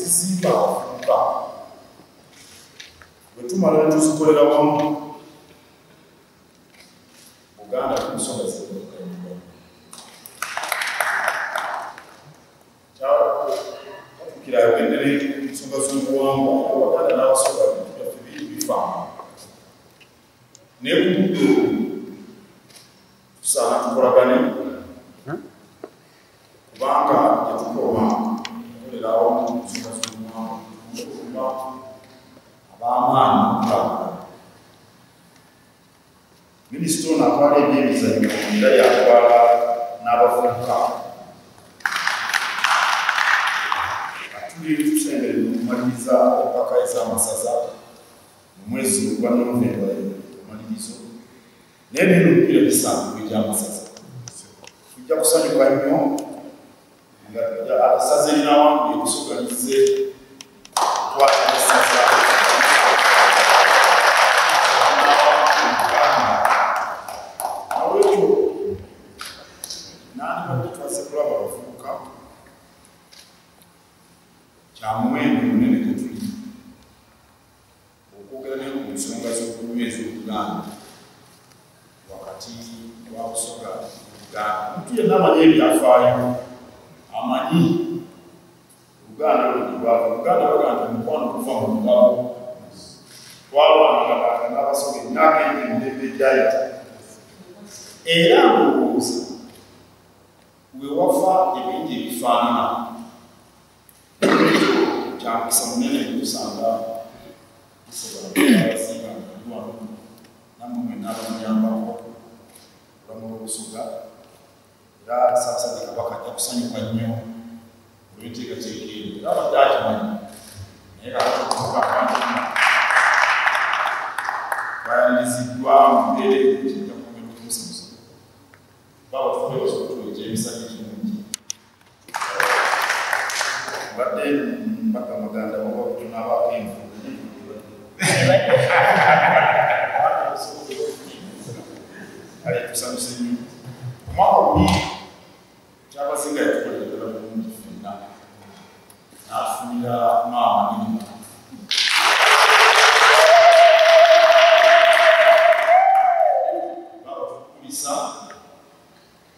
ezizimba abavubuka bwe tumala ne tuzikolera wamu Uganda ku nsonga z'ebyobugagga. Katuukira ayogendere ensonga z'obuwangwa Abaganda n'abasoga bintu byaffe biri bifaamu. Naye ku muddo tusaana tukolagane kubanga tetukoma kukolera awamu ensonga z'obuwangwa ab'amaanyi okutambula. Minisita ono atwala ebyemizannyo era yatwala n'abavubuka. Tusembere okumaliriza empaka ez'amasaza mu mwezi gwa Novemba omalirizo. Naye bino bipira bisanzwe eby'amasaza. Tujja kusanyuka nnyo nga asaza erinawangu ebisogalize twala esaza Kyamuwendo munene tetuli okwogera naye ku nsonga z'okunyweza Obuganda wakati wa Busoga Buganda. Omuntu yenna amanyi ebyafaayo amanyi Buganda lwegibwava. Buganda bagamba omukwano kuva mu mugabo twalwanagana n'Abasoga emyaka emirembe gyayita era ndowooza we wafa ebingi ebifaanana kyakisa munene kusanga bisobola abasinga wano namwe mwenna abamuyambako olamu Obusoga era Ssaabasajja Kabaka ajja kusanyuka nnyo olw'enteekateeka eyo era abadde akimanyi naye kakatuuka abantu bayaniriziddwa mu mbeera eyo kijja kwongera okumusanyusa baba tuteebaza okutuweja emisajja kirungi badde mpaka Maganda oba okutunaabako envu ale tusanyuse nnyo. Omwaka guli kyabasinga yatukolera ddala bulungi ffenna n'atufunira maama Nirima babatukulisa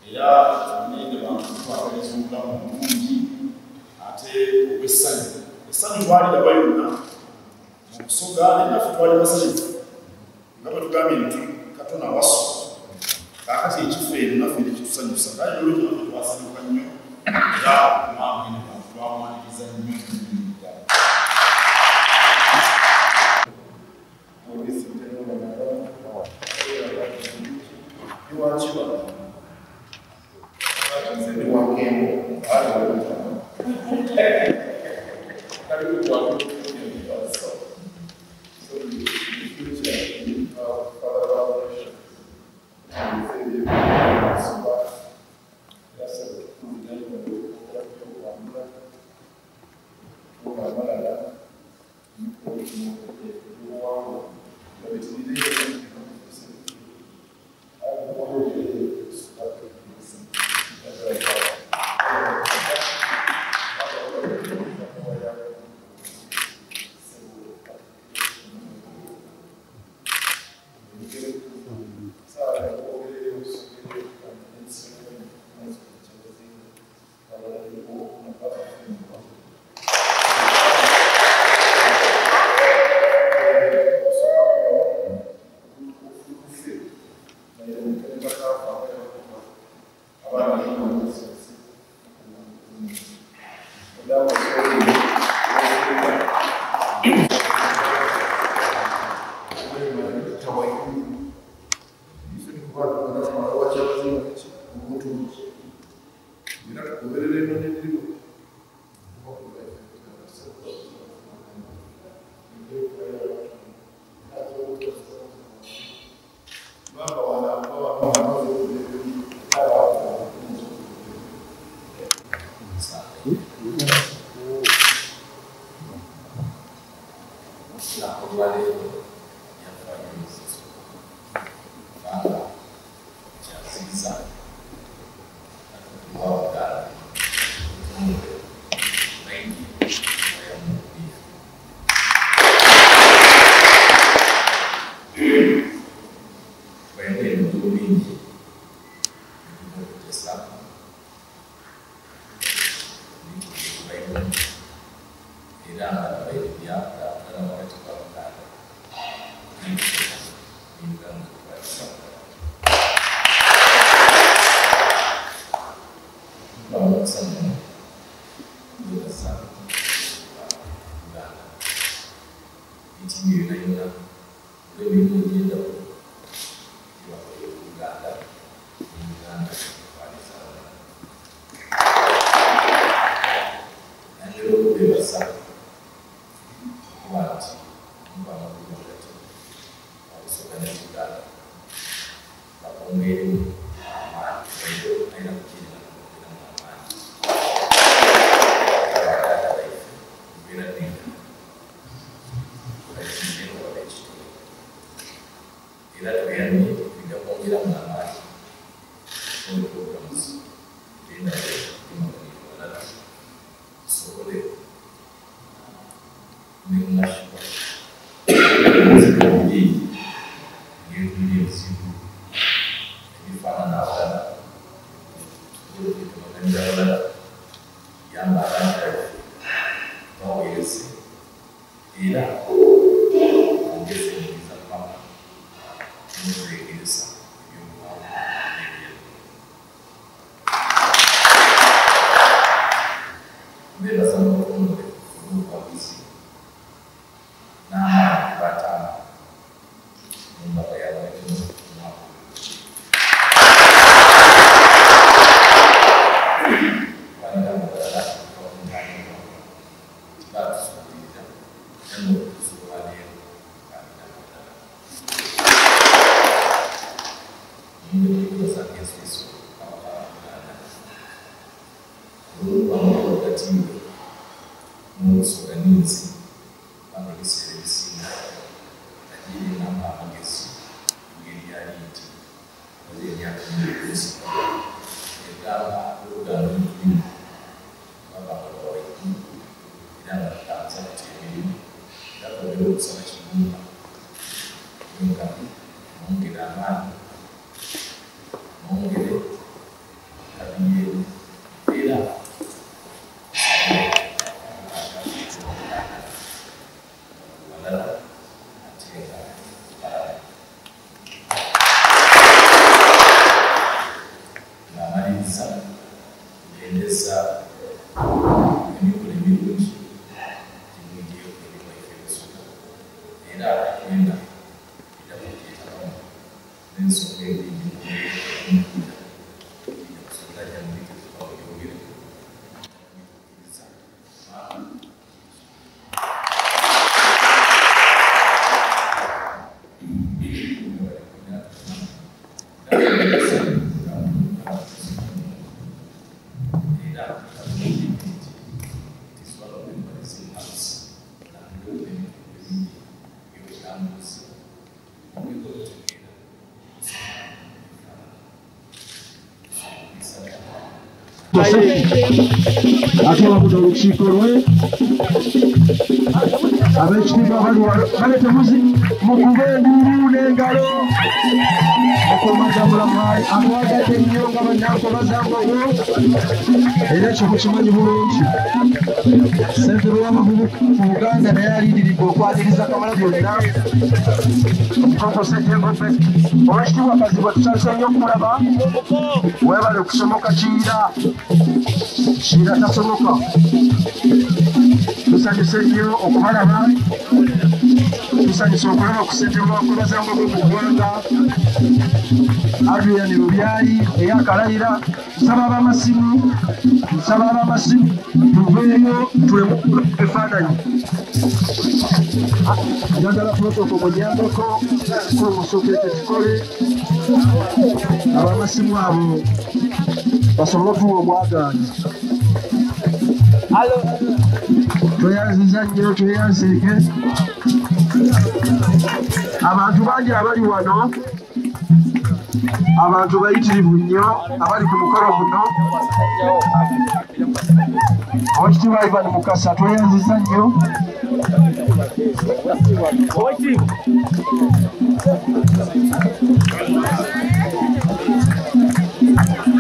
era tunende bantu twagaliza obulamu bulungi ate obw'essanyu. Essanyu twaliraba yonna mu Busoga naffe twali basanyufu nga bwe tugambye nti Katonda wasu kaakati ekifo eno naffe nekitusanyusa kale olwekyo naffe twasanyuka nnyo era maama eno bantu twamwaniriza nnyo yonna ng'ebintu eby'enjawulo byebakolera mu Uganda bakwaniza abalala. Nanyera okubeebasa okuba nti muba amagulu gati okusoganya Uganda bakongeeremu amaanyi ayina kukiirira nokwongeramu amaanyi abaganda baife mbeera nenga era tugende tujja kwongeramu amaanyi on programs genda emaganiro balala tusobole nemunashiba ebingi ng'ebiri ebizibu ebifaanana abalala emaganiro abalala yamba abantu baife baweereze era ongeze enyiza mama n'okwegereza ebyobuwangwa n'ebyema. Mbeebaza n'obutonde olw'obuwagizi n'amaanyi bataano mu mbaga y'abalekemu omwaka balina mu balala bakungaanibwa batusuubirira n'okutusobola leero balina mu balala. Mbeebaza ng'ensiiso abakabaganda olw'okubanga ogatiibwe n'obusoganizi banga ebiseera ebisinga nagirinamba amagezi ngeri yali nti oza emyaka mingi egamba oluganda olulimu babanga bawaigulu era nga tutambuza kati emirimu era twogera okusaba kigumba engabi mwongere amaanyi mwongere kabiyeeru era ng'amaliriza kugendeza emikola emirungi gimugiyo eri waife ebisoga era twena edakukyetabamu n'ensonga ebingi mukuja ekusoolajja mubitezubaoyogereko bitukkiriza atuwa kuno olukiiko lwe ab'ekitiibwa bale temuzi mukube enduulu n'engalo mukomadamulamu atwagadde ennyo nga bannankolazambogo era ekyo mukimanyi bulungi ssentebe w'amavubuka mu Buganda naye aliidiridde okwagiriza Kamala byonna kokosejengobe owekitiibwa Kazibwe tusalise nnyo okulaba weebale okusomoka Kiira tasoboka tusanyuse nnyo okubalaba tusanyuse okulaba okusentebe lwakolazambogo mu ggwanga Adrian Lubyayi eyakalayira nsaba ab'amasimu tuveeyo tulemu ebifaananyi njagala protoko munyambeko kumusokereke tukole ab'amasimu abo basobole otuwa omwagaanya tweyanziza nnyo tweyanziike abantu bangi abali wano abantu bayitirivu nnyo abali ku mukolo guno Oweekitiibwa Ivan Mukasa tweyanziza nnyo